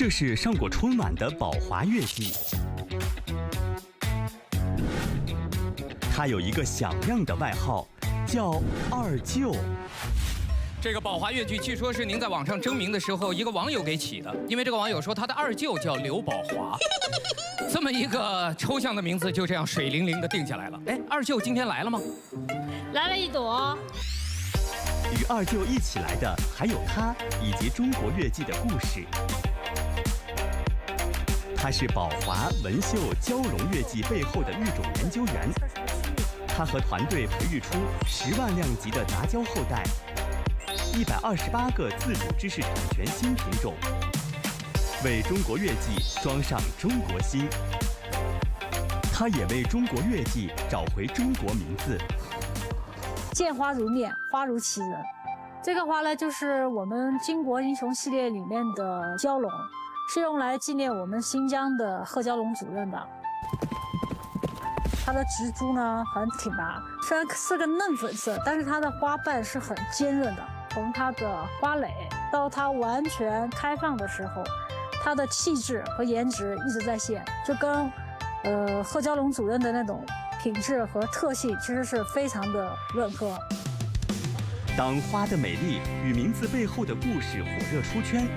这是上过春晚的宝华月季，它有一个响亮的外号，叫二舅。这个宝华越剧据说是您在网上征名的时候一个网友给起的，因为这个网友说他的二舅叫刘宝华，这么一个抽象的名字就这样水灵灵的定下来了。哎，二舅今天来了吗？来了一朵。与二舅一起来的还有他以及中国越剧的故事。他是宝华文秀蛟龙越剧背后的育种研究员，他和团队培育出10万辆级的杂交后代，128个自主知识产权新品种，为中国越剧装上中国心。他也为中国越剧找回中国名字。见花如面，花如其人。这个花呢，就是我们巾帼英雄系列里面的蛟龙，是用来纪念我们新疆的贺蛟龙主任的。它的植株呢很挺拔，虽然是个嫩粉色，但是它的花瓣是很坚韧的。从它的花蕾到它完全开放的时候，它的气质和颜值一直在线，就跟贺蛟龙主任的那种品质和特性其实是非常的吻合。当花的美丽与名字背后的故事火热出圈，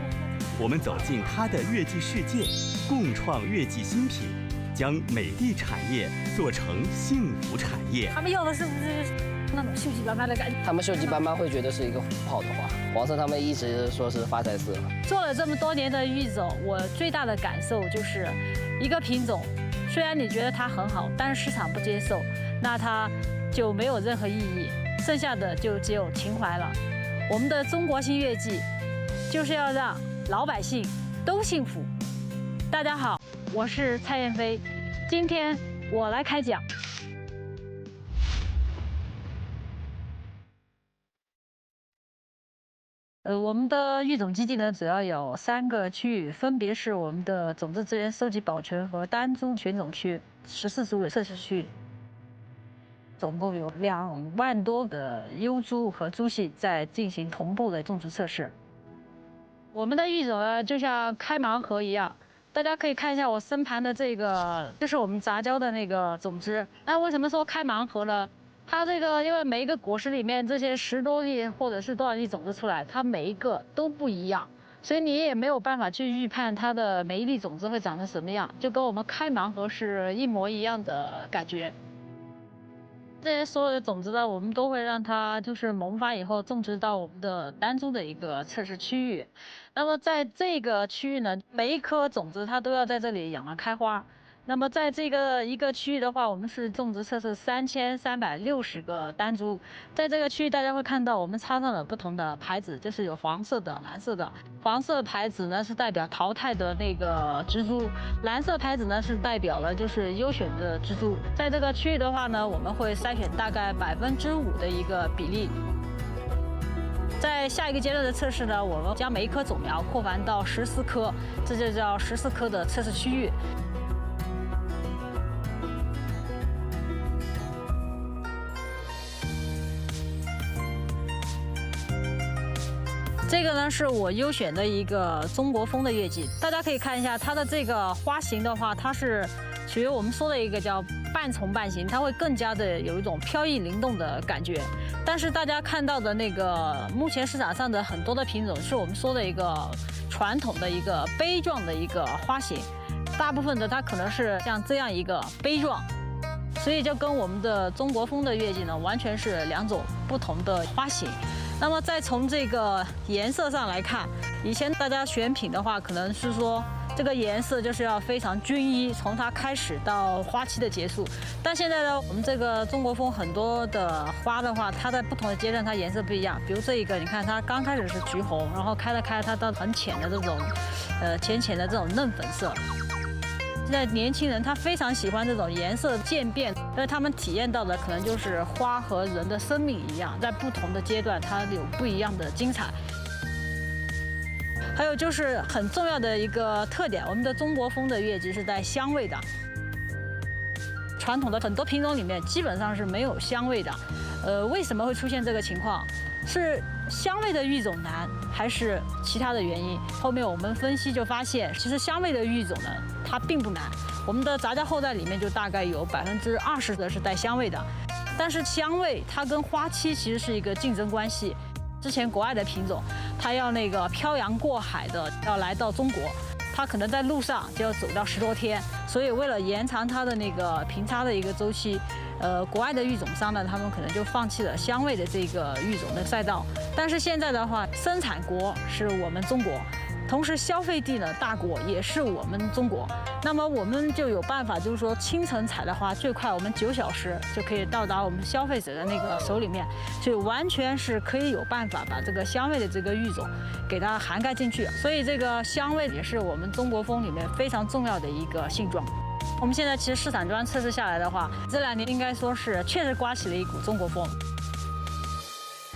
我们走进它的越剧世界，共创越剧新品，将美丽产业做成幸福产业。他们要的是不是那种锈迹斑斑的感觉？他们锈迹斑斑会觉得是一个不好的花，黄色他们一直说是发财色。做了这么多年的育种，我最大的感受就是一个品种。虽然你觉得它很好，但是市场不接受，那它就没有任何意义，剩下的就只有情怀了。我们的中国新越剧，就是要让老百姓都幸福。大家好，我是蔡燕飞，今天我来开讲。我们的育种基地呢，主要有3个区域，分别是我们的种子资源收集保存和单株选种区、14组的测试区，总共有2万多的优株和株系在进行同步的种植测试。我们的育种呢，就像开盲盒一样，大家可以看一下我身旁的这个，就是我们杂交的那个种子。那为什么说开盲盒呢？它这个因为每一个果实里面这些10多粒或者是多少粒种子出来，它每一个都不一样，所以你也没有办法去预判它的每一粒种子会长成什么样，就跟我们开盲盒是一模一样的感觉。这些所有的种子呢，我们都会让它就是萌发以后种植到我们的单株的一个测试区域。那么在这个区域呢，每一颗种子它都要在这里养了开花。那么在这个一个区域的话，我们是种植测试3360个单株。在这个区域，大家会看到我们插上了不同的牌子，就是有黄色的、蓝色的。黄色牌子呢是代表淘汰的那个植株，蓝色牌子呢是代表了就是优选的植株。在这个区域的话呢，我们会筛选大概5%的一个比例。在下一个阶段的测试呢，我们将每一颗种苗扩繁到14颗，这就叫14颗的测试区域。这个呢是我优选的一个中国风的越剧，大家可以看一下它的这个花型的话，它是属于我们说的一个叫半丛半形，它会更加的有一种飘逸灵动的感觉。但是大家看到的那个目前市场上的很多的品种，是我们说的一个传统的一个杯状的一个花型，大部分的它可能是像这样一个杯状，所以就跟我们的中国风的越剧呢，完全是2种不同的花型。那么再从这个颜色上来看，以前大家选品的话，可能是说这个颜色就是要非常均一，从它开始到花期的结束。但现在呢，我们这个中国风很多的花的话，它在不同的阶段它颜色不一样。比如这一个，你看它刚开始是橘红，然后开了它到很浅的这种，浅的这种嫩粉色。现在年轻人他非常喜欢这种颜色渐变，因为他们体验到的可能就是花和人的生命一样，在不同的阶段它有不一样的精彩。还有就是很重要的一个特点，我们的中国风的越剧是带香味的，传统的很多品种里面基本上是没有香味的。为什么会出现这个情况？是香味的育种难，还是其他的原因？后面我们分析就发现，其实香味的育种呢，它并不难。我们的杂交后代里面就大概有20%的是带香味的，但是香味它跟花期其实是一个竞争关系。之前国外的品种，它要那个漂洋过海的要来到中国，它可能在路上就要走到10多天，所以为了延长它的那个平差的一个周期，国外的育种商呢，他们可能就放弃了香味的这个育种的赛道。但是现在的话，生产国是我们中国，同时消费地呢大国也是我们中国，那么我们就有办法，就是说清晨采的话，最快我们9小时就可以到达我们消费者的那个手里面，所以完全是可以有办法把这个香味的这个育种给它涵盖进去。所以这个香味也是我们中国风里面非常重要的一个性状。我们现在其实市场端测试下来的话，这2年应该说是确实刮起了一股中国风。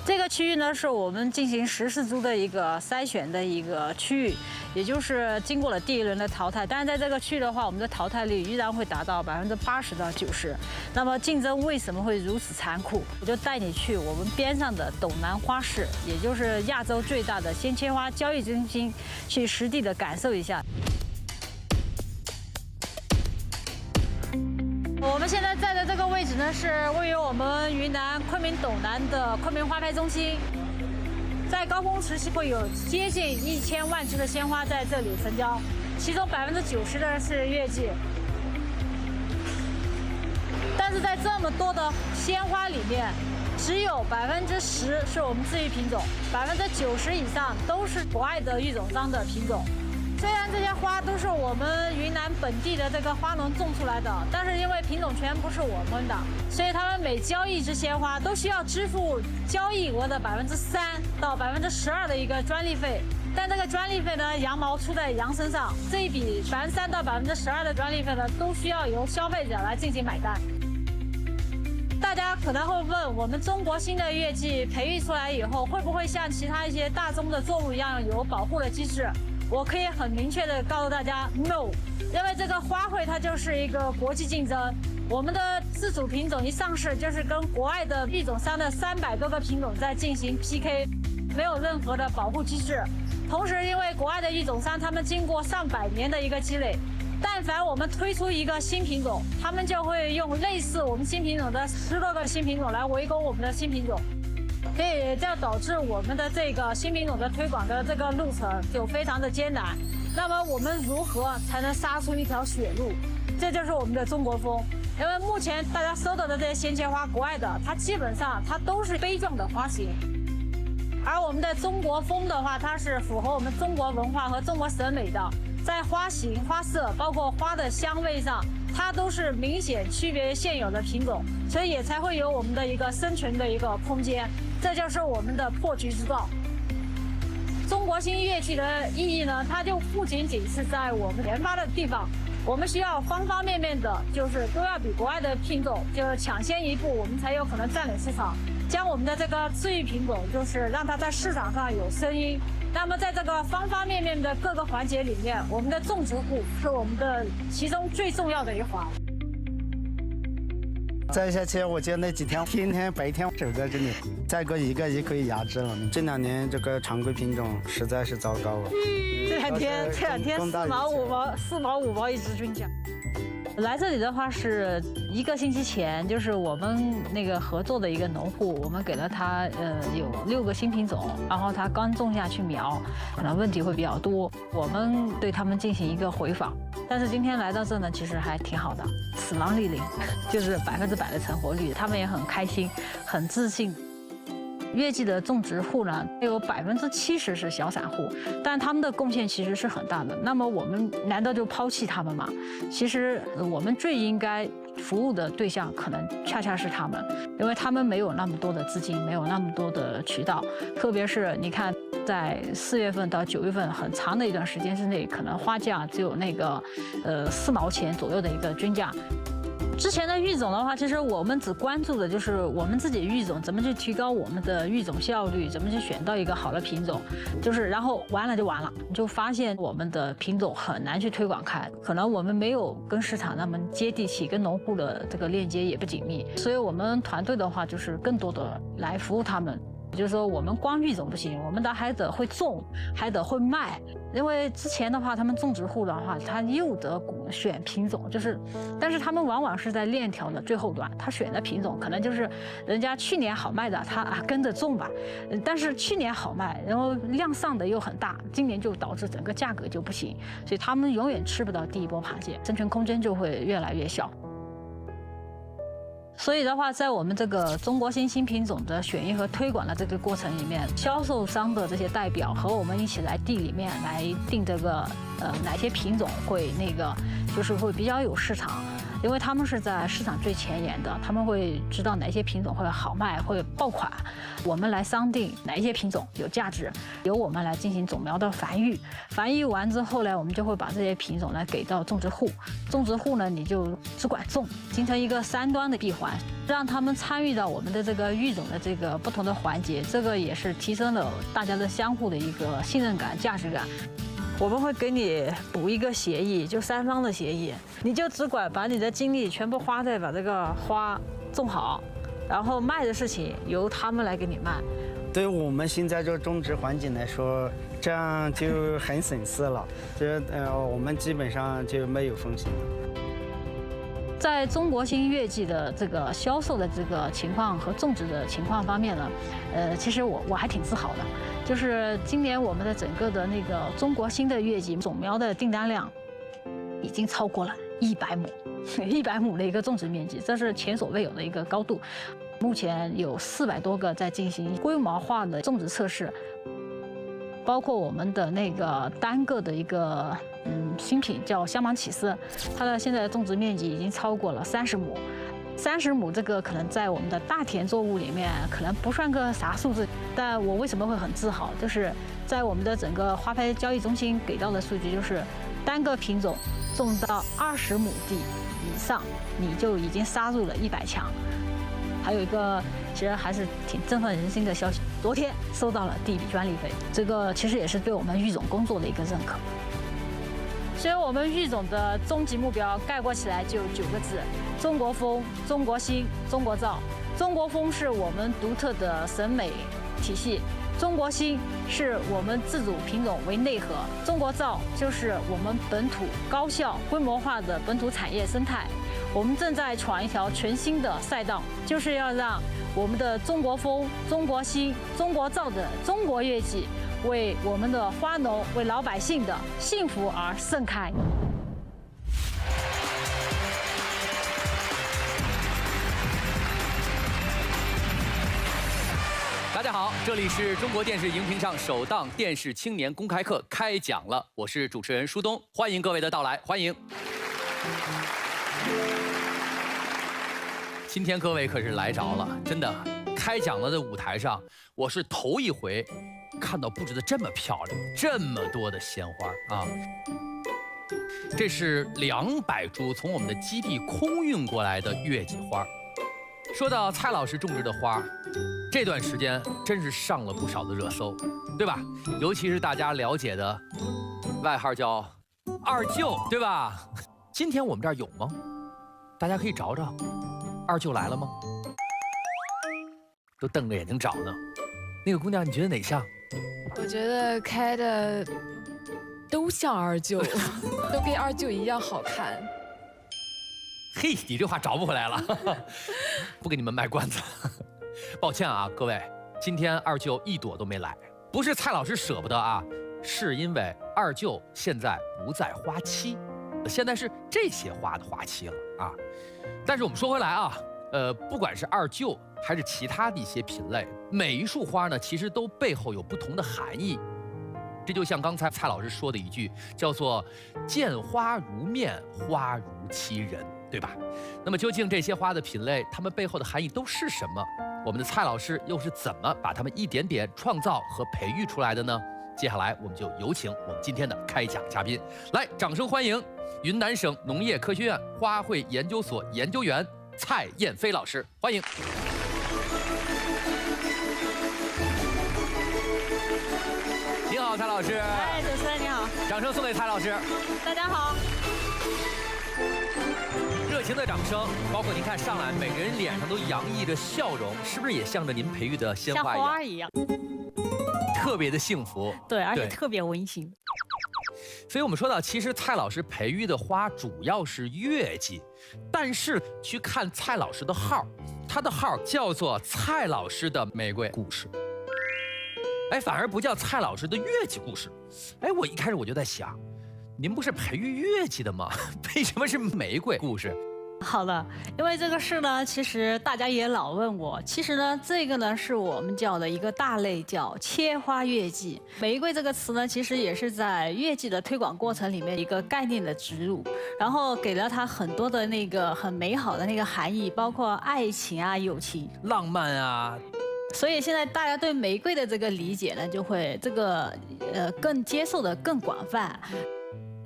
这个区域呢，是我们进行14株的一个筛选的一个区域，也就是经过了第1轮的淘汰。但是在这个区域的话，我们的淘汰率依然会达到80%到90%。那么竞争为什么会如此残酷？我就带你去我们边上的斗南花市，也就是亚洲最大的鲜切花交易中心，去实地的感受一下。我们现在在的这个位置呢，是位于我们云南昆明斗南的昆明花卉中心。在高峰时期会有接近1000万只的鲜花在这里成交，其中90%的是月季。但是在这么多的鲜花里面，只有10%是我们自育品种，90%以上都是国外的育种商的品种。虽然这些花都是我们云南本地的这个花农种出来的，但是因为品种权不是我们的，所以他们每交易一支鲜花都需要支付交易额的3%到12%的一个专利费。但这个专利费呢，羊毛出在羊身上，这一笔3%到12%的专利费呢，都需要由消费者来进行买单。大家可能会问，我们中国新的月季培育出来以后，会不会像其他一些大宗的作物一样有保护的机制？我可以很明确的告诉大家 ，no， 因为这个花卉它就是一个国际竞争，我们的自主品种一上市就是跟国外的育种商的300多个品种在进行 PK， 没有任何的保护机制。同时，因为国外的育种商他们经过上百年的一个积累，但凡我们推出一个新品种，他们就会用类似我们新品种的10多个新品种来围攻我们的新品种。所以这导致我们的这个新品种的推广的这个路程就非常的艰难。那么我们如何才能杀出一条血路？这就是我们的中国风。因为目前大家收到的这些鲜切花，国外的它基本上它都是杯状的花型，而我们的中国风的话，它是符合我们中国文化和中国审美的，在花型、花色，包括花的香味上，它都是明显区别于现有的品种，所以也才会有我们的一个生存的一个空间。这就是我们的破局之道。中国新月季的意义呢，它就不仅仅是在我们研发的地方，我们需要方方面面的，就是都要比国外的品种就是抢先一步，我们才有可能占领市场，将我们的这个自育品种就是让它在市场上有声音。那么在这个方方面面的各个环节里面，我们的种植户是我们的其中最重要的一环。再下去，我觉得那几天天天白天守在这里，再过1个也可以压制了。这2年这个常规品种实在是糟糕了。这两天4毛5毛一只均价。来这里的话是1个星期前，就是我们那个合作的一个农户，我们给了他有6个新品种，然后他刚种下去苗，可能问题会比较多，我们对他们进行一个回访。但是今天来到这呢，其实还挺好的，死亡率0，就是100%的成活率，他们也很开心，很自信。月季的种植户呢，有70%是小散户，但他们的贡献其实是很大的。那么我们难道就抛弃他们吗？其实我们最应该服务的对象可能恰恰是他们，因为他们没有那么多的资金，没有那么多的渠道，特别是你看，在4月份到9月份很长的一段时间之内，可能花价只有那个4毛钱左右的一个均价。之前的育种的话，其实我们只关注的就是我们自己育种怎么去提高我们的育种效率，怎么去选到一个好的品种，就是然后完了就完了，你就发现我们的品种很难去推广开，可能我们没有跟市场那么接地气，跟农户的这个链接也不紧密，所以我们团队的话就是更多的来服务他们。就是说，我们光育种不行，我们的还得会种，还得会卖。因为之前的话，他们种植户的话，他又得选品种，但是他们往往是在链条的最后端，他选的品种可能就是人家去年好卖的，他跟着种吧，但是去年好卖，然后量上的又很大，今年就导致整个价格就不行，所以他们永远吃不到第一波螃蟹，生存空间就会越来越小。所以的话，在我们这个中国新品种的选育和推广的这个过程里面，销售商的这些代表和我们一起来地里面来定这个哪些品种会就是会比较有市场，因为他们是在市场最前沿的，他们会知道哪些品种会好卖，会爆款。我们来商定哪一些品种有价值，由我们来进行种苗的繁育。繁育完之后呢，我们就会把这些品种呢给到种植户。种植户呢，你就只管种，形成一个3端的闭环，让他们参与到我们的这个育种的这个不同的环节。这个也是提升了大家的相互的一个信任感、价值感。我们会给你补一个协议，就3方的协议，你就只管把你的精力全部花在把这个花种好，然后卖的事情由他们来给你卖。对我们现在这个种植环境来说，这样就很省事了，我们基本上就没有风险了。在中国新月季的这个销售的这个情况和种植的情况方面呢，其实我还挺自豪的，就是今年我们的整个的那个中国新的月季种苗的订单量已经超过了100亩，100亩的一个种植面积，这是前所未有的一个高度。目前有400多个在进行规模化的种植测试，包括我们的那个单个的一个新品叫香芒起司，它的现在的种植面积已经超过了30亩。30亩这个可能在我们的大田作物里面可能不算个啥数字，但我为什么会很自豪？就是在我们的整个花坯交易中心给到的数据，就是单个品种种到20亩地以上，你就已经杀入了100强。还有一个其实还是挺振奋人心的消息，昨天收到了第一笔专利费，这个其实也是对我们育种工作的一个认可。所以我们育种的终极目标概括起来就9个字：中国风、中国新、中国造。中国风是我们独特的审美体系，中国新是我们自主品种为内核，中国造就是我们本土高效规模化的本土产业生态。我们正在闯一条全新的赛道，就是要让我们的中国风、中国新、中国造的中国月季为我们的花农、为老百姓的幸福而盛开。大家好，这里是中国电视荧屏上首档电视青年公开课开讲了，我是主持人舒东，欢迎各位的到来，欢迎。今天各位可是来着了，真的，开讲了的舞台上，我是头一回看到布置的这么漂亮，这么多的鲜花啊！这是200株从我们的基地空运过来的月季花。说到蔡老师种植的花，这段时间真是上了不少的热搜，对吧？尤其是大家了解的外号叫二舅，对吧？今天我们这儿有吗？大家可以找找，二舅来了吗？都瞪着眼睛找呢。那个姑娘，你觉得哪像？我觉得开的都像二舅，都跟二舅一样好看。嘿，你这话找不回来了，不给你们卖关子。抱歉啊，各位，今天二舅一朵都没来，不是蔡老师舍不得啊，是因为二舅现在不在花期，现在是这些花的花期了啊。但是我们说回来啊，不管是二舅还是其他的一些品类，每一束花呢，其实都背后有不同的含义。这就像刚才蔡老师说的一句，叫做“见花如面，花如其人”，对吧？那么究竟这些花的品类，它们背后的含义都是什么？我们的蔡老师又是怎么把它们一点点创造和培育出来的呢？接下来我们就有请我们今天的开讲嘉宾，来，掌声欢迎云南省农业科学院花卉研究所研究员蔡燕飞老师，欢迎。你好，蔡老师。哎，主持人你好。掌声送给蔡老师。大家好。热情情的掌声，包括您看上来，每个人脸上都洋溢着笑容，是不是也像着您培育的鲜像花一样？花一样，特别的幸福。对，而且对特别温馨。所以我们说到，其实蔡老师培育的花主要是月季，但是去看蔡老师的号，他的号叫做蔡老师的玫瑰故事。哎，反而不叫蔡老师的月季故事。哎，我一开始我就在想，您不是培育月季的吗？为什么是玫瑰故事？好了，因为这个事呢，其实大家也老问我。其实呢，这个呢是我们叫的一个大类，叫切花月季。玫瑰这个词呢，其实也是在月季的推广过程里面一个概念的植入，然后给了它很多的那个很美好的那个含义，包括爱情啊、友情、浪漫啊。所以现在大家对玫瑰的这个理解呢，就会这个更接受的更广泛。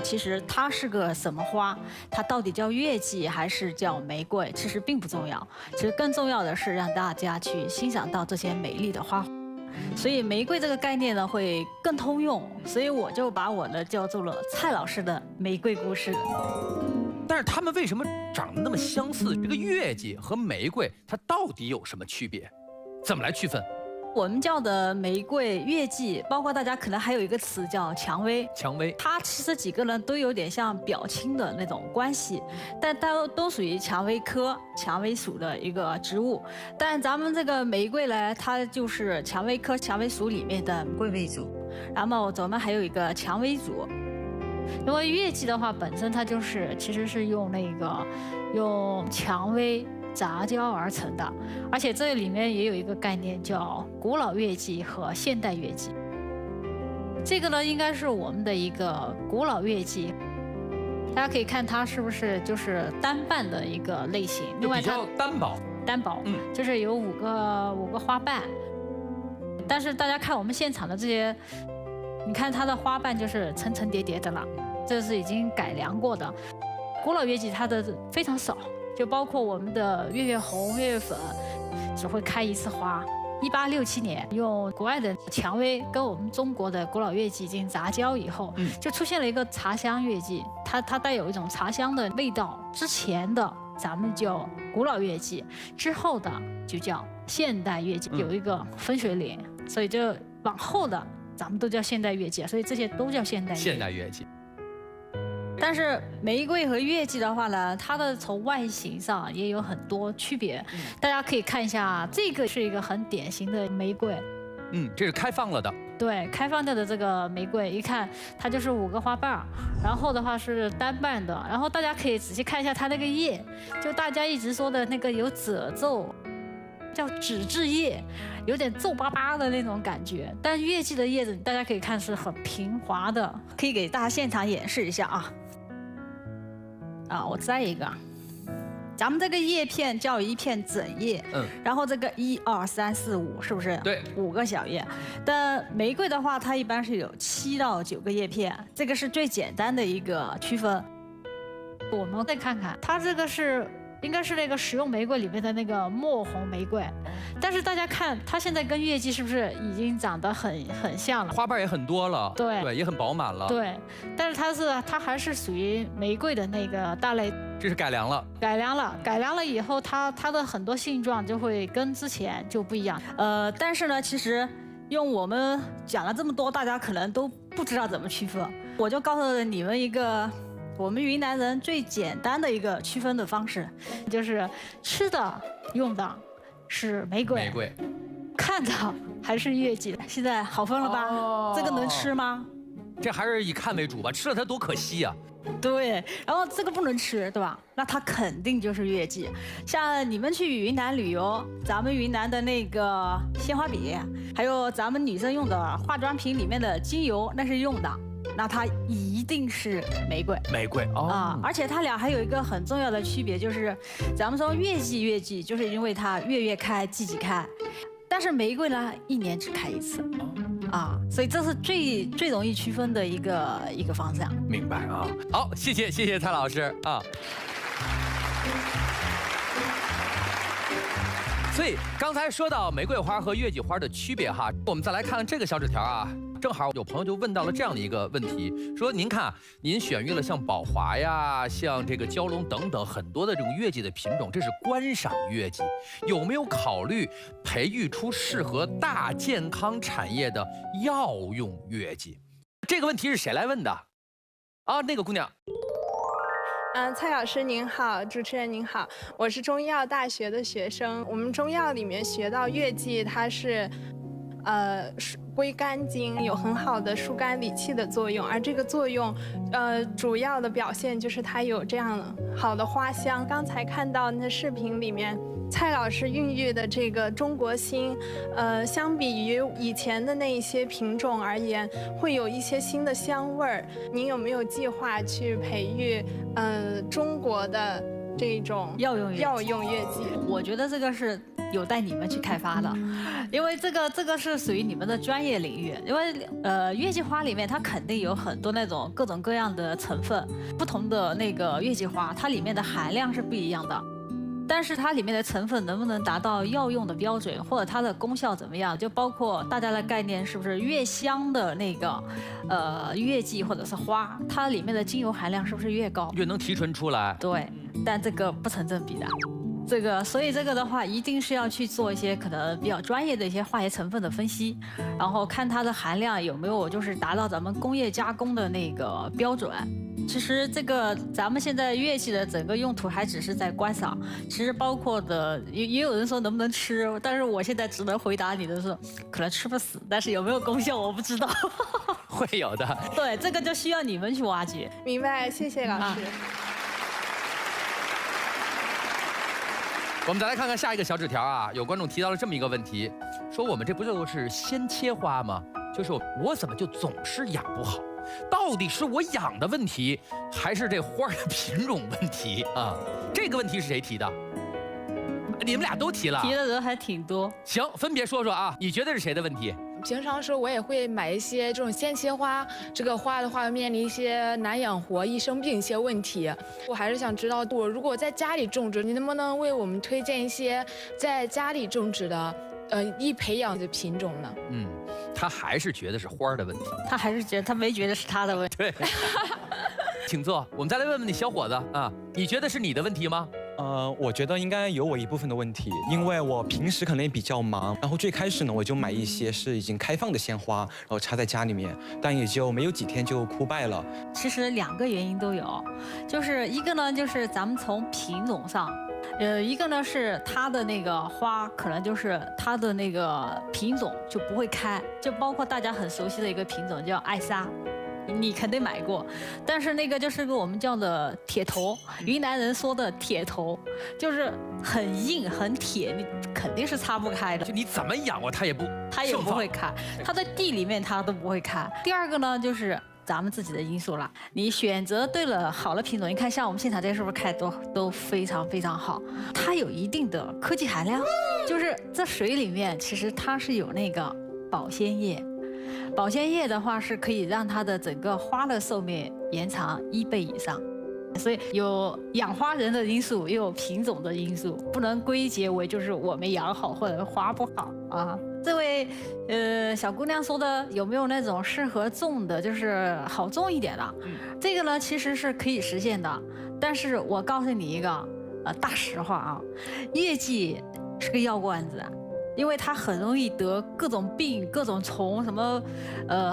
其实它是个什么花，它到底叫月季还是叫玫瑰，其实并不重要。其实更重要的是让大家去欣赏到这些美丽的花。所以玫瑰这个概念呢会更通用，所以我就把我的叫做了蔡老师的玫瑰故事。但是它们为什么长得那么相似？这个月季和玫瑰它到底有什么区别？怎么来区分？我们叫的玫瑰、月季，包括大家可能还有一个词叫蔷薇。蔷薇，它其实几个呢都有点像表亲的那种关系，但它都属于蔷薇科蔷薇属的一个植物。但咱们这个玫瑰呢，它就是蔷薇科蔷薇属里面的龟尾族，然后咱们还有一个蔷薇族。因为月季的话，本身它其实是用蔷薇杂交而成的，而且这里面也有一个概念叫古老月季和现代月季。这个呢，应该是我们的一个古老月季，大家可以看它是不是就是单瓣的一个类型，另外比较单薄，就是有五个花瓣。但是大家看我们现场的这些，你看它的花瓣就是层层叠叠的了，这是已经改良过的。古老月季它的非常少。就包括我们的月月红、月月粉，只会开一次花。1867年，用国外的蔷薇跟我们中国的古老月季进行杂交以后，就出现了一个茶香月季，它带有一种茶香的味道。之前的咱们叫古老月季，之后的就叫现代月季，有一个分水岭，所以就往后的咱们都叫现代月季，所以这些都叫现代月季。但是玫瑰和月季的话呢，它的从外形上也有很多区别。大家可以看一下，这个是一个很典型的玫瑰。这是开放了的。对，开放的这个玫瑰，一看它就是5个花瓣，然后的话是单瓣的。然后大家可以仔细看一下它那个叶，就大家一直说的那个有褶皱，叫纸质叶，有点皱巴巴的那种感觉。但月季的叶子大家可以看是很平滑的，可以给大家现场演示一下啊。我摘一个，咱们这个叶片叫一片整叶，然后这个1、2、3、4、5是不是？对，5个小叶。但玫瑰的话，它一般是有7到9个叶片，这个是最简单的一个区分。我们再看看，它这个应该是那个食用玫瑰里面的那个墨红玫瑰，但是大家看它现在跟月季是不是已经长得很像了？花瓣也很多了，对，也很饱满了。对，但是它还是属于玫瑰的那个大类。这是改良了。改良了以后，它的很多性状就会跟之前就不一样。但是呢，其实用我们讲了这么多，大家可能都不知道怎么区分，我就告诉你们一个。我们云南人最简单的一个区分的方式，就是吃的用的是玫瑰，看的还是月季。现在好分了吧？这个能吃吗？这还是以看为主吧，吃了它多可惜呀。对，然后这个不能吃，对吧？那它肯定就是月季。像你们去云南旅游，咱们云南的那个鲜花笔，还有咱们女生用的化妆品里面的精油，那是用的。那它一定是玫瑰而且它俩还有一个很重要的区别，就是咱们说月季，就是因为它月开，季开，但是玫瑰呢1年只开1次所以这是最容易区分的一个方向。明白啊，好，谢谢蔡老师啊。所以刚才说到玫瑰花和月季花的区别哈，我们再来看看这个小纸条啊。正好有朋友就问到了这样的一个问题，说您看，您选育了像宝华呀、像这个蛟龙等等很多的这种月季的品种，这是观赏月季，有没有考虑培育出适合大健康产业的药用月季？这个问题是谁来问的？啊，那个姑娘。蔡老师您好，主持人您好，我是中医药大学的学生。我们中药里面学到月季，它是，归肝经，有很好的疏肝理气的作用，而这个作用，主要的表现就是它有这样好的花香。刚才看到那视频里面，蔡老师孕育的这个中国新，相比于以前的那一些品种而言，会有一些新的香味儿。您有没有计划去培育，中国的这种药用月季？我觉得这个是有待你们去开发的，因为这个是属于你们的专业领域。因为月季花里面它肯定有很多那种各种各样的成分，不同的那个月季花它里面的含量是不一样的。但是它里面的成分能不能达到药用的标准，或者它的功效怎么样，就包括大家的概念是不是越香的那个月季或者是花，它里面的精油含量是不是越高，越能提纯出来？对，但这个不成正比的。所以这个的话，一定是要去做一些可能比较专业的一些化学成分的分析，然后看它的含量有没有就是达到咱们工业加工的那个标准。其实这个咱们现在乐器的整个用途还只是在观赏，其实包括的也有人说能不能吃，但是我现在只能回答你的是，可能吃不死，但是有没有功效我不知道。会有的。对，这个就需要你们去挖掘。明白，谢谢老师。我们再来看看下一个小纸条啊，有观众提到了这么一个问题，说我们这不就是先切花吗？就是我怎么就总是养不好？到底是我养的问题，还是这花的品种问题啊？这个问题是谁提的？你们俩都提了，提的人还挺多。行，分别说说啊，你觉得是谁的问题？平常时候我也会买一些这种鲜切花，这个花的话面临一些难养活、易生病一些问题。我还是想知道，我如果在家里种植，你能不能为我们推荐一些在家里种植的，易培养的品种呢？他还是觉得是花的问题，他还是觉得他没觉得是他的问题。对，请坐。我们再来问问你小伙子啊，你觉得是你的问题吗？我觉得应该有我一部分的问题，因为我平时可能也比较忙，然后最开始呢，我就买一些是已经开放的鲜花，然后插在家里面，但也就没有几天就枯败了。其实2个原因都有，就是一个呢，就是咱们从品种上，一个呢是它的那个花，可能就是它的那个品种就不会开，就包括大家很熟悉的一个品种叫艾莎。你肯定买过，但是那个就是个我们叫的铁头，云南人说的铁头，就是很硬很铁，你肯定是擦不开的。就你怎么养活它也不会开，它在地里面它都不会开。第二个呢，就是咱们自己的因素了，你选择对了好的品种，你看像我们现场这些是不是开都非常非常好，它有一定的科技含量，就是在水里面其实它是有那个保鲜液。保鲜液的话是可以让它的整个花的寿命延长1倍以上，所以有养花人的因素，又有品种的因素，不能归结为就是我没养好或者花不好啊。这位小姑娘说的有没有那种适合种的，就是好种一点的？这个呢其实是可以实现的，但是我告诉你一个大实话啊，月季是个药罐子。因为它很容易得各种病、各种虫，什么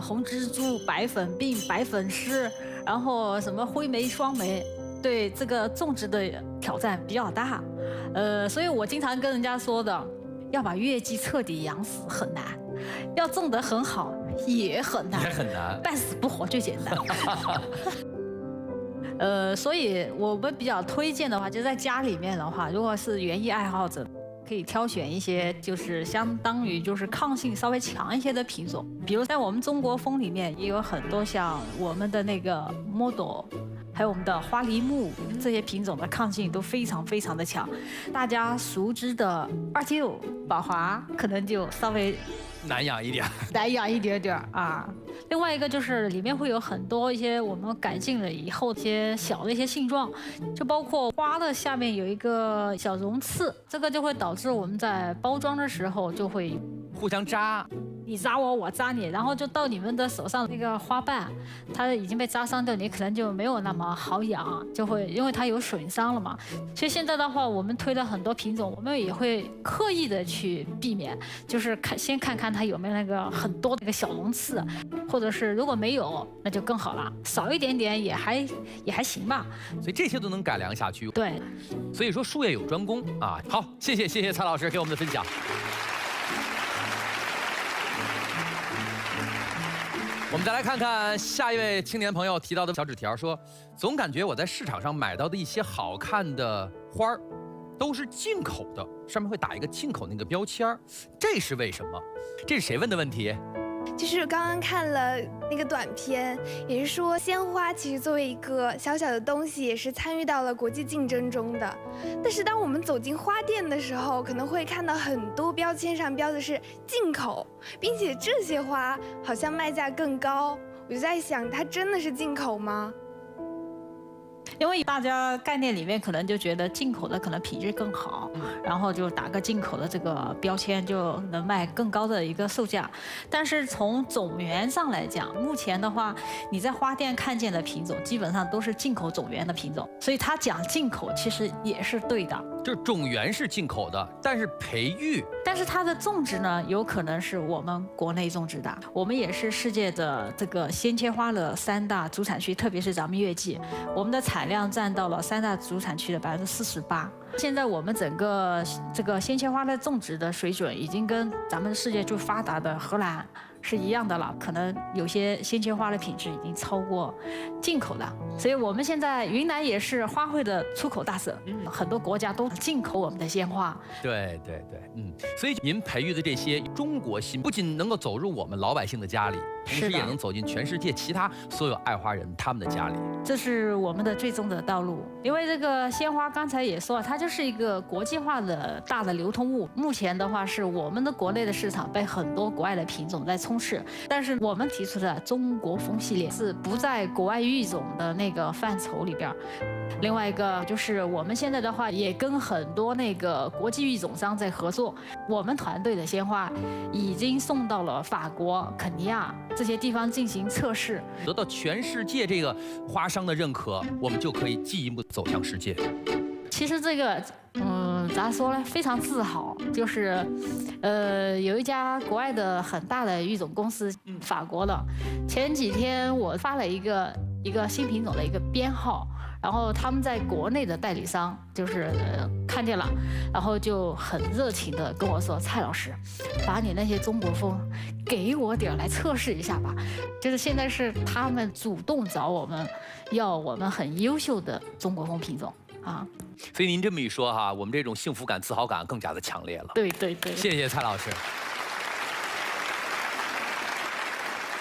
红蜘蛛、白粉病、白粉虱，然后什么灰霉、霜霉，对这个种植的挑战比较大。所以我经常跟人家说的，要把月季彻底养死很难，要种得很好也很难，半死不活最简单。所以我们比较推荐的话，就在家里面的话，如果是园艺爱好者，可以挑选一些就是相当于就是抗性稍微强一些的品种，比如在我们中国风里面也有很多像我们的那个莫朵，还有我们的花梨木这些品种的抗性都非常非常的强。大家熟知的二舅、宝华可能就稍微难养一点，难养一点点啊。另外一个就是里面会有很多一些我们改进了以后一些小的一些性状，就包括花的下面有一个小绒刺，这个就会导致我们在包装的时候就会互相扎。你扎我，我扎你，然后就到你们的手上那个花瓣，它已经被扎伤掉，你可能就没有那么好养，就会因为它有损伤了嘛。所以现在的话，我们推了很多品种，我们也会刻意的去避免，就是先看看它有没有那个很多那个小龙刺，或者是如果没有，那就更好了，少一点点也还行吧。所以这些都能改良下去。对，所以说术业有专攻啊。好，谢谢蔡老师给我们的分享。我们再来看看下一位青年朋友提到的小纸条，说总感觉我在市场上买到的一些好看的花儿都是进口的，上面会打一个进口那个标签儿，这是为什么？这是谁问的问题？就是刚刚看了那个短片，也是说鲜花其实作为一个小小的东西，也是参与到了国际竞争中的。但是当我们走进花店的时候，可能会看到很多标签上标的是进口，并且这些花好像卖价更高。我就在想，它真的是进口吗？因为大家概念里面可能就觉得进口的可能品质更好，然后就打个进口的这个标签就能卖更高的一个售价。但是从种源上来讲，目前的话，你在花店看见的品种基本上都是进口种源的品种，所以他讲进口其实也是对的。就是种源是进口的，但是培育，但是它的种植呢，有可能是我们国内种植的。我们也是世界的这个鲜切花的3大主产区，特别是咱们月季，我们的产量占到了3大主产区的48%。现在我们整个这个鲜切花的种植的水准，已经跟咱们世界最发达的荷兰是一样的了，可能有些鲜切花的品质已经超过进口的，所以我们现在云南也是花卉的出口大省，很多国家都进口我们的鲜花。对，所以您培育的这些中国心，不仅能够走入我们老百姓的家里，同时也能走进全世界其他所有爱花人他们的家里。这是我们的最终的道路，因为这个鲜花刚才也说了，它就是一个国际化的大的流通物。目前的话，是我们的国内的市场被很多国外的品种在充斥，但是我们提出的中国风系列是不在国外育种的那个范畴里边。另外一个就是我们现在的话，也跟很多那个国际育种商在合作，我们团队的鲜花已经送到了法国、肯尼亚这些地方进行测试，得到全世界这个花商的认可，我们就可以进一步走向世界。其实这个，咋说呢，非常自豪。就是，有一家国外的很大的育种公司，法国的，前几天我发了一个新品种的一个编号，然后他们在国内的代理商就是看见了，然后就很热情的跟我说：“蔡老师，把你那些中国风给我点来测试一下吧。”就是现在是他们主动找我们，要我们很优秀的中国风品种啊。所以您这么一说哈，我们这种幸福感、自豪感更加的强烈了。对，谢谢蔡老师。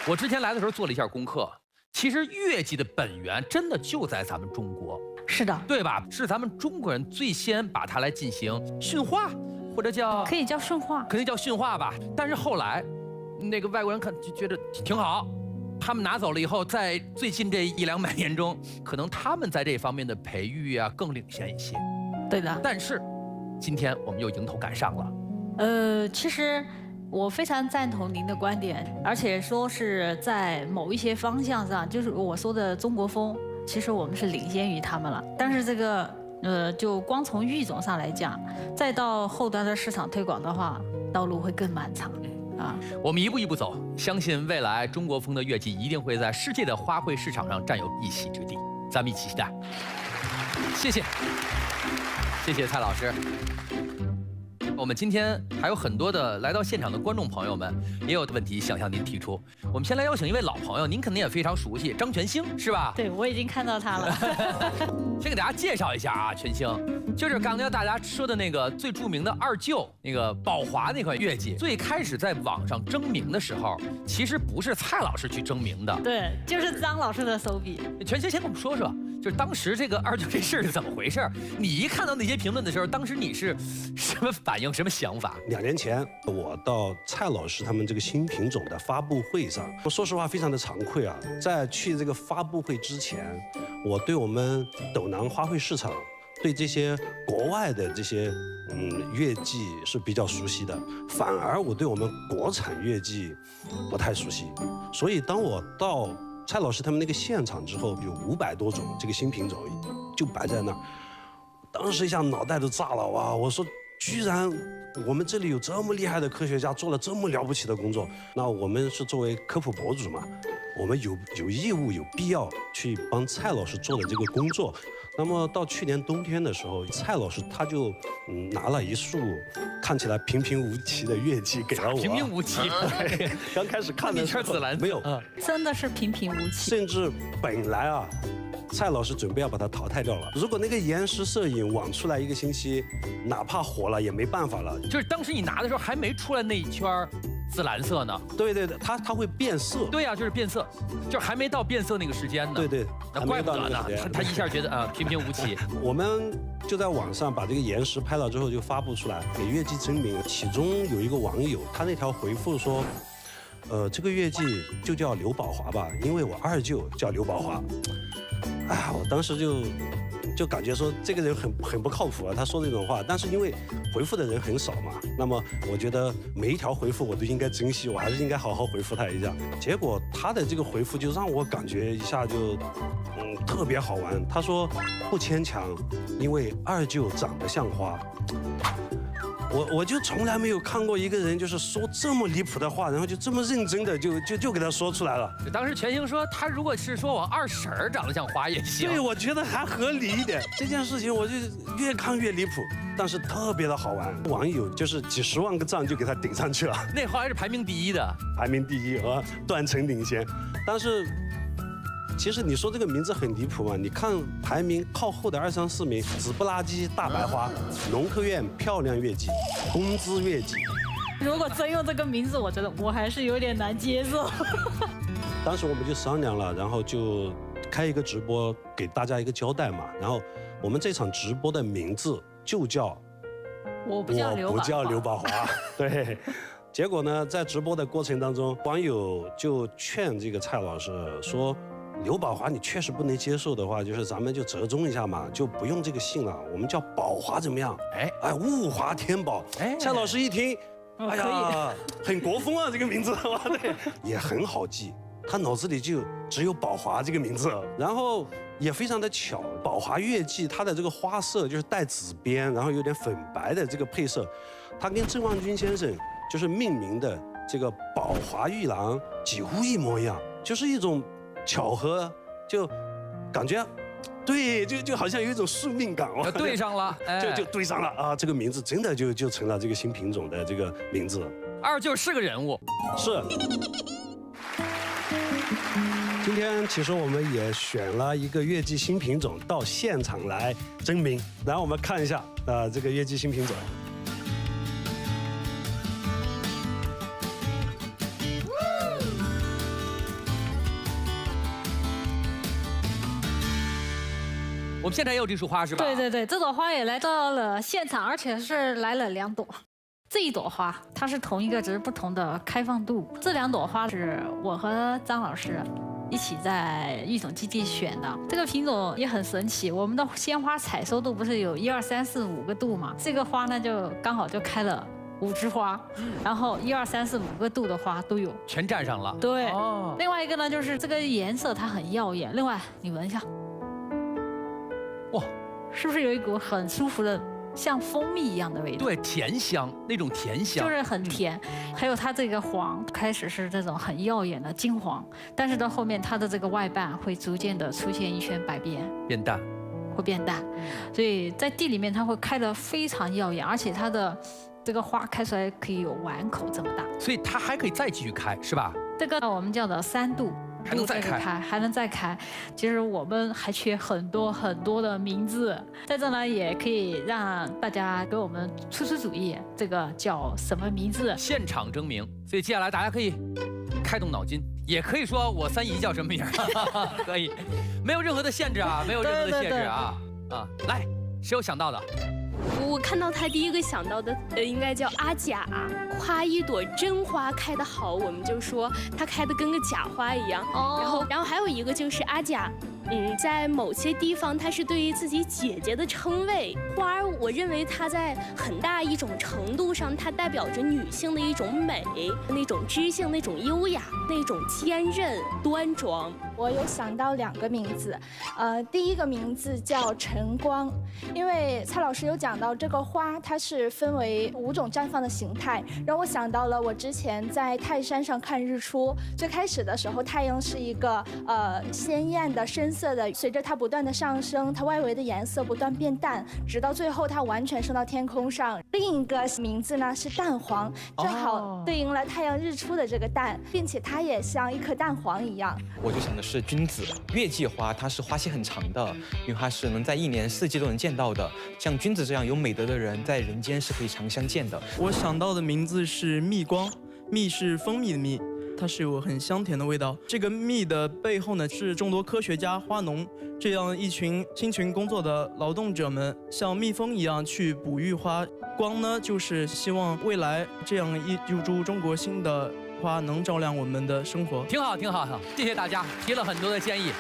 我之前来的时候做了一下功课，其实月季的本源真的就在咱们中国。是的，对吧？是咱们中国人最先把它来进行驯化，或者叫可以叫驯化，肯定叫驯化吧。但是后来，那个外国人看就觉得挺好。他们拿走了以后，在最近这100-200年中，可能他们在这方面的培育啊更领先一些。对的。但是，今天我们又迎头赶上了。其实我非常赞同您的观点，而且说是在某一些方向上，就是我说的中国风，其实我们是领先于他们了。但是这个就光从育种上来讲，再到后端的市场推广的话，道路会更漫长。我们一步一步走，相信未来中国风的月季一定会在世界的花卉市场上占有一席之地。咱们一起期待。谢谢蔡老师。我们今天还有很多的来到现场的观众朋友们，也有问题想向您提出。我们先来邀请一位老朋友，您肯定也非常熟悉，张全兴是吧？对，我已经看到他了。先给大家介绍一下啊，全兴就是刚才大家说的那个最著名的二舅那个宝华那款月季。最开始在网上征名的时候，其实不是蔡老师去征名的，对，就是张老师的手笔。全兴先跟我们说说，就是当时这个二舅这事儿是怎么回事？你一看到那些评论的时候，当时你是什么反应、什么想法？2年前我到蔡老师他们这个新品种的发布会上，我说实话非常的惭愧啊，在去这个发布会之前，我对我们斗南花卉市场对这些国外的这些乐伎是比较熟悉的，反而我对我们国产乐伎不太熟悉。所以当我到蔡老师他们那个现场之后，有500多种这个新品种就摆在那儿，当时一下脑袋都炸了哇！我说居然我们这里有这么厉害的科学家做了这么了不起的工作，那我们是作为科普博主嘛，我们有义务有必要去帮蔡老师做的这个工作。那么到去年冬天的时候，蔡老师他就拿了一束看起来平平无奇的乐伎给了我。平平无奇。刚开始看的时候紫蓝没有，真的是平平无奇。甚至本来啊，蔡老师准备要把它淘汰掉了。如果那个延时摄影网出来1个星期，哪怕火了也没办法了。就是当时你拿的时候还没出来那一圈紫蓝色呢。对对对，它会变色。对呀，就是变色，就还没到变色那个时间呢。对对，那怪不得呢，他一下觉得平平无奇。我们就在网上把这个延时拍了之后就发布出来，给乐伎争名。其中有一个网友，他那条回复说，这个乐伎就叫刘宝华吧，因为我二舅叫刘宝华。哎，我当时就感觉说这个人很不靠谱啊，他说这种话。但是因为回复的人很少嘛，那么我觉得每一条回复我都应该珍惜，我还是应该好好回复他一下。结果他的这个回复就让我感觉一下就特别好玩。他说不牵强，因为二舅长得像花。我就从来没有看过一个人就是说这么离谱的话，然后就这么认真的就给他说出来了。当时全兴说他如果是说我二婶儿长得像花也行。对，我觉得还合理一点。这件事情我就越看越离谱，但是特别的好玩。网友就是几10万个赞就给他顶上去了。那后来是排名第1的，排名第1啊，断层领先。但是其实你说这个名字很离谱嘛？你看排名靠后的2、3、4名，紫不拉几大白花、农科院漂亮乐伎、工资乐伎。如果真用这个名字，我觉得我还是有点难接受。当时我们就商量了，然后就开一个直播，给大家一个交代嘛。然后我们这场直播的名字就叫我不叫刘宝华。对。结果呢，在直播的过程当中，网友就劝这个蔡老师说，刘宝华你确实不能接受的话，就是咱们就折中一下嘛，就不用这个姓了，我们叫宝华怎么样？哎，物华天宝。蔡老师一听，哎呀，很国风啊，这个名字，对，也很好记，他脑子里就只有宝华这个名字。然后也非常的巧，宝华乐伎它的这个花色就是带紫边，然后有点粉白的这个配色，它跟郑望君先生就是命名的这个宝华玉郎几乎一模一样，就是一种巧合，就感觉，对，就好像有一种宿命感哦，对上了，就对上了啊！这个名字真的就成了这个新品种的这个名字。二舅是个人物，是。今天其实我们也选了一个乐伎新品种到现场来争名，然后我们看一下这个乐伎新品种。我们现场也有这束花是吧？对对对，这朵花也来到了现场，而且是来了2朵。这一朵花它是同一个，只是不同的开放度。这2朵花是我和张老师一起在育种基地选的。这个品种也很神奇，我们的鲜花采收度不是有1、2、3、4、5个度嘛？这个花呢就刚好就开了5枝花，然后1、2、3、4、5个度的花都有，全占上了。对，另外一个呢就是这个颜色它很耀眼。另外你闻一下。哇，是不是有一股很舒服的像蜂蜜一样的味道？对，甜香，那种甜香，就是很甜。还有它这个黄，开始是这种很耀眼的金黄，但是到后面它的这个外瓣会逐渐的出现一圈白边，变淡，会变淡。所以在地里面它会开得非常耀眼，而且它的这个花开出来可以有碗口这么大。所以它还可以再继续开，是吧？这个我们叫做3度。还能再开，还能再开。其实我们还缺很多的名字，在这呢也可以让大家给我们出主意，这个叫什么名字？现场争鸣。所以接下来大家可以开动脑筋，也可以说我3姨叫什么名，可以，没有任何的限制啊，没有任何的限制啊。来，谁有想到的？我看到他第一个想到的，应该叫阿甲，夸一朵真花开得好，我们就说它开得跟个假花一样。然后还有一个就是阿甲在某些地方，它是对于自己姐姐的称谓。花儿，我认为它在很大一种程度上，它代表着女性的一种美，那种知性，那种优雅，那种坚韧端庄。我有想到2个名字，第一个名字叫晨光，因为蔡老师有讲到这个花它是分为5种绽放的形态，让我想到了我之前在泰山上看日出，最开始的时候太阳是一个鲜艳的深色的，随着它不断的上升，它外围的颜色不断变淡，直到最后它完全升到天空上。另一个名字呢是蛋黄，正好对应了太阳日出的这个蛋，并且它也像一颗蛋黄一样。我就想的是君子，月季花它是花期很长的，因为它是能在1年4季都能见到的。像君子这样有美德的人，在人间是可以常相见的。我想到的名字是蜜光，蜜是蜂蜜的蜜，它是有很香甜的味道。这个蜜的背后呢，是众多科学家、花农这样一群辛勤工作的劳动者们，像蜜蜂一样去哺育花。光呢，就是希望未来这样一株中国新的花能照亮我们的生活。挺好，挺好，谢谢大家提了很多的建议。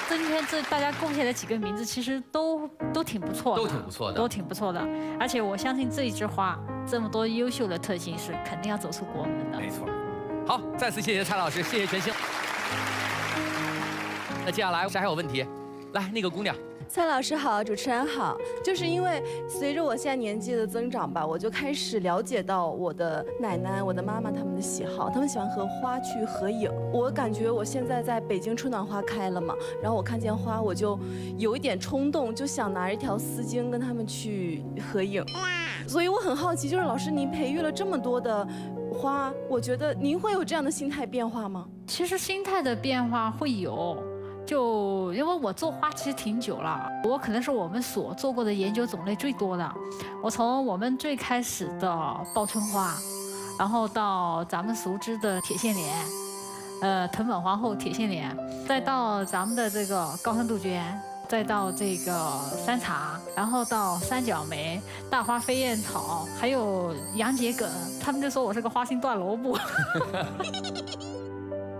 今天大家贡献的几个名字，其实都挺不错的，都挺不错的，都挺不错的。而且我相信这一枝花这么多优秀的特性，是肯定要走出国门的。没错。好，再次谢谢蔡老师，谢谢全星。那接下来谁还有问题？来，那个姑娘。蔡老师好，主持人好。就是因为随着我现在年纪的增长吧，我就开始了解到我的奶奶、我的妈妈他们的喜好，他们喜欢和花去合影。我感觉我现在在北京春暖花开了嘛，然后我看见花，我就有一点冲动，就想拿一条丝巾跟他们去合影。所以我很好奇，就是老师您培育了这么多的花，我觉得您会有这样的心态变化吗？其实心态的变化会有。就因为我做花其实挺久了，我可能是我们所做过的研究种类最多的。我从我们最开始的报春花，然后到咱们熟知的铁线莲，藤本皇后铁线莲，再到咱们的这个高山杜鹃，再到这个山茶，然后到三角梅、大花飞燕草，还有洋桔梗，他们就说我是个花心断萝卜。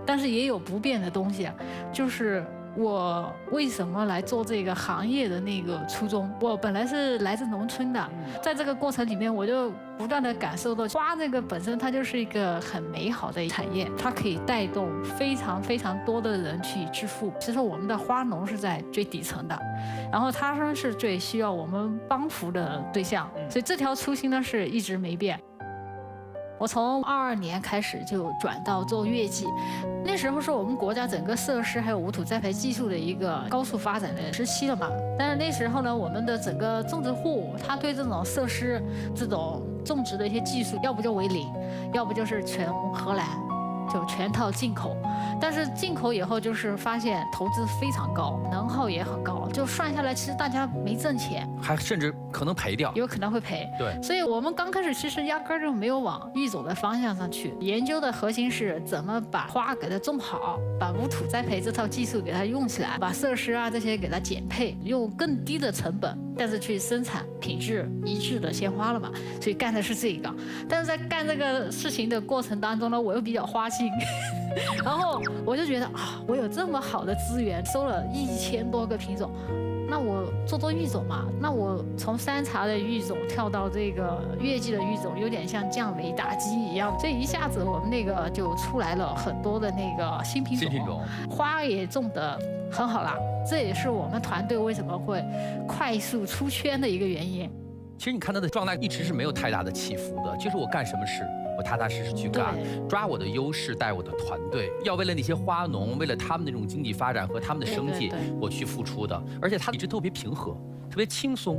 但是也有不变的东西，就是我为什么来做这个行业的那个初衷。我本来是来自农村的，在这个过程里面，我就不断的感受到花这个本身它就是一个很美好的产业，它可以带动非常非常多的人去致富。其实我们的花农是在最底层的，然后他们是最需要我们帮扶的对象，所以这条初心呢是一直没变。我从22年开始就转到做月季，那时候是我们国家整个设施还有无土栽培技术的一个高速发展的时期了嘛。但是那时候呢，我们的整个种植户他对这种设施、这种种植的一些技术，要不就为零，要不就是全荷兰，就全套进口。但是进口以后就是发现投资非常高，能耗也很高，就算下来其实大家没挣钱，还甚至可能赔掉，有可能会赔。对，所以我们刚开始其实压根儿就没有往育种的方向上去研究的核心是怎么把花给它种好，把无土栽培这套技术给它用起来，把设施啊这些给它减配，用更低的成本，但是去生产品质一致的鲜花了嘛。所以干的是这个，但是在干这个事情的过程当中呢，我又比较花心。然后我就觉得啊，我有这么好的资源，收了1000多个品种，那我做育种嘛，那我从山茶的育种跳到这个月季的育种，有点像降维打击一样，所以一下子我们那个就出来了很多的那个新品种，花也种得很好啦。这也是我们团队为什么会快速出圈的一个原因。其实你看他的状态一直是没有太大的起伏的，就是我干什么事，我踏踏实实去干，抓我的优势，带我的团队，要为了那些花农，为了他们那种经济发展和他们的生计，我去付出的。而且他一直特别平和，特别轻松。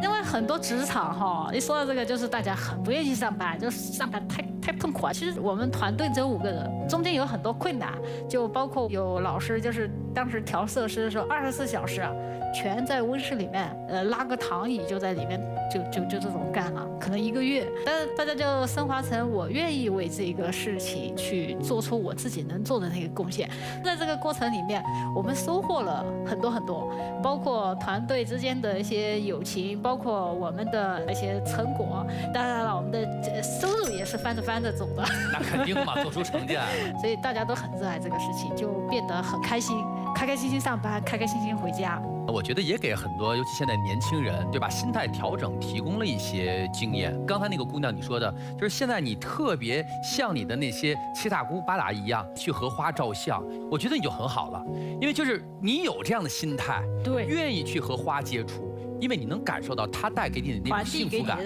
因为很多职场哈，一说到这个，就是大家很不愿意上班，就是上班太痛苦啊。其实我们团队只有5个人，中间有很多困难，就包括有老师就是当时调色师的时候，24小时啊，全在温室里面，拉个躺椅就在里面，就这种干了，可能1个月。但是大家就升华成我愿意为这个事情去做出我自己能做的那个贡献。在这个过程里面，我们收获了很多，包括团队之间的一些友情，包括我们的一些成果。当然了，我们的收入也是翻着走的。那肯定嘛，做出成绩来了。所以大家都很热爱这个事情，就变得很开心，开开心心上班，开开心心回家。我觉得也给很多，尤其现在年轻人，对吧？心态调整提供了一些经验。刚才那个姑娘你说的，就是现在你特别像你的那些七大姑八大姨一样去和花照相，我觉得你就很好了，因为就是你有这样的心态，对，愿意去和花接触，因为你能感受到它带给你的那种幸福感，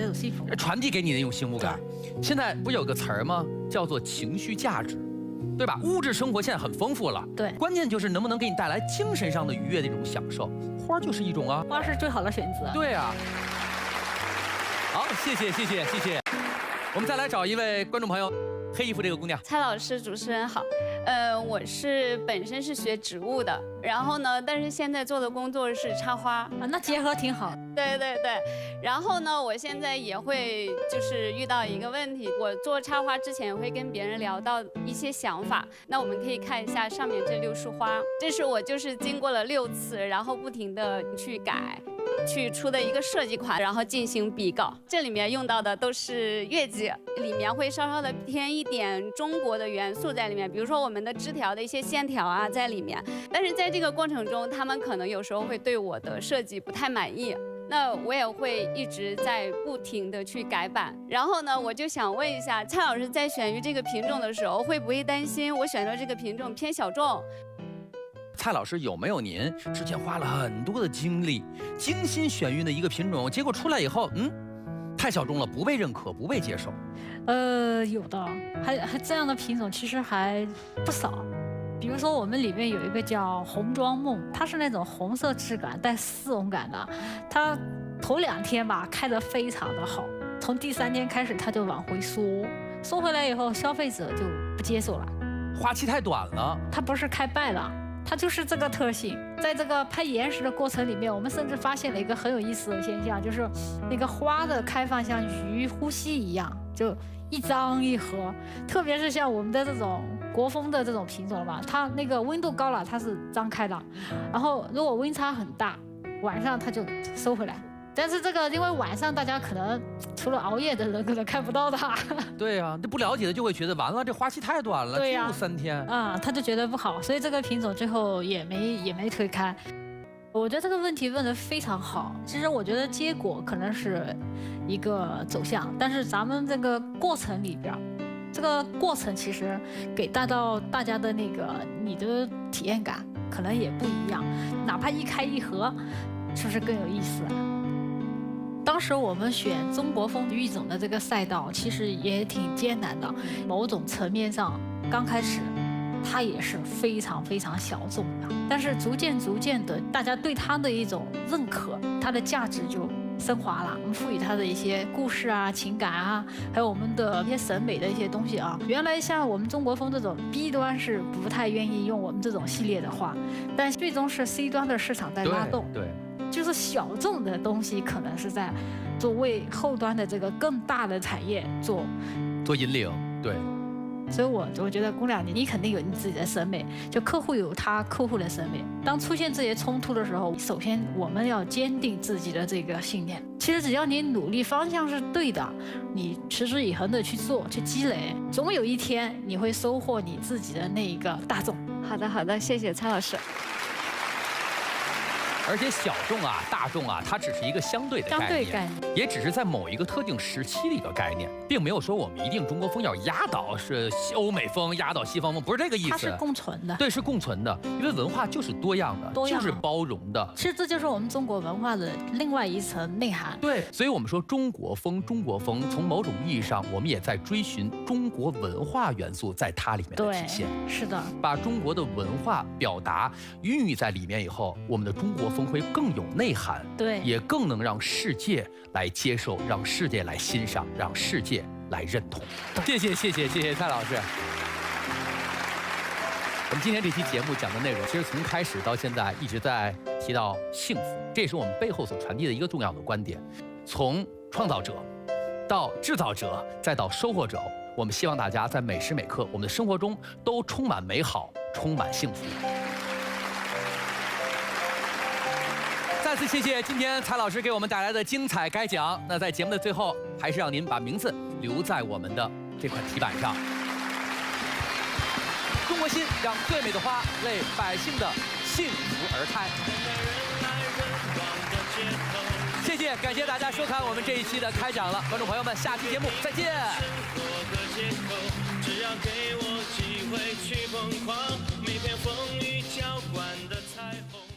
传递给你的那种幸福感。现在不有个词儿吗？叫做情绪价值。对吧？物质生活现在很丰富了，对，关键就是能不能给你带来精神上的愉悦的一种享受。花就是一种啊，花是最好的选择。对啊。好，谢谢。我们再来找一位观众朋友，黑衣服这个姑娘。蔡老师，主持人好。我本身是学植物的，然后呢，但是现在做的工作是插花啊，那结合挺好。对。然后呢，我现在也会就是遇到一个问题，我做插花之前会跟别人聊到一些想法。那我们可以看一下上面这6束花，这是我就是经过了6次，然后不停的去改。去出的一个设计款，然后进行比稿。这里面用到的都是月季，里面会稍稍的添一点中国的元素在里面，比如说我们的枝条的一些线条啊在里面。但是在这个过程中，他们可能有时候会对我的设计不太满意，那我也会一直在不停的去改版。然后呢，我就想问一下蔡老师，在选育这个品种的时候，会不会担心我选择这个品种偏小众？蔡老师，有没有您之前花了很多的精力，精心选育的一个品种，结果出来以后，太小众了，不被认可，不被接受？有的，还这样的品种其实还不少。比如说我们里面有一个叫红妆梦，它是那种红色质感带丝绒感的，它头2天吧开得非常的好，从第3天开始它就往回缩回来以后，消费者就不接受了，花期太短了。它不是开败了。它就是这个特性，在这个拍岩石的过程里面，我们甚至发现了一个很有意思的现象，就是那个花的开放像鱼呼吸一样，就一张一合。特别是像我们的这种国风的这种品种吧，它那个温度高了，它是张开的，然后如果温差很大，晚上它就收回来。但是这个因为晚上大家可能除了熬夜的人可能看不到它。对啊，这不了解的就会觉得完了，这花期太短了，就3天啊，他就觉得不好，所以这个品种最后也没推开。我觉得这个问题问得非常好。其实我觉得结果可能是一个走向，但是咱们这个过程里边，这个过程其实给大家的那个你的体验感可能也不一样，哪怕一开一合，是不是更有意思？当时我们选中国风育种的这个赛道，其实也挺艰难的。某种层面上，刚开始它也是非常小众的，但是逐渐的，大家对它的一种认可，它的价值就升华了。我们赋予它的一些故事啊、情感啊，还有我们的一些审美的一些东西啊。原来像我们中国风这种 B 端是不太愿意用我们这种系列的花，但最终是 C 端的市场在拉动。对。就是小众的东西，可能是在做为后端的这个更大的产业做引领，对。所以我觉得姑娘你肯定有你自己的审美，就客户有他客户的审美。当出现这些冲突的时候，首先我们要坚定自己的这个信念。其实只要你努力方向是对的，你持之以恒的去做去积累，总有一天你会收获你自己的那一个大众。好的，谢谢蔡老师。而且小众啊、大众啊，它只是一个相对的概念，也只是在某一个特定时期的一个概念，并没有说我们一定中国风要压倒是欧美风、压倒西方风，不是这个意思。它是共存的，对，是共存的，因为文化就是多样的，就是包容的。其实这就是我们中国文化的另外一层内涵。对，所以我们说中国风，从某种意义上，我们也在追寻中国文化元素在它里面的体现。是的，把中国的文化表达孕育在里面以后，我们的中国风会更有内涵，对，也更能让世界来接受，让世界来欣赏，让世界来认同。谢谢蔡老师。我们今天这期节目讲的内容，其实从开始到现在一直在提到幸福，这也是我们背后所传递的一个重要的观点。从创造者到制造者，再到收获者，我们希望大家在每时每刻，我们的生活中都充满美好，充满幸福。再次谢谢今天蔡老师给我们带来的精彩开讲。那在节目的最后，还是让您把名字留在我们的这块题板上。中国心让最美的花为百姓的幸福而开。谢谢，感谢大家收看我们这一期的开讲了，观众朋友们，下期节目再见。只要给我机会去疯狂，每片风雨浇灌的彩虹。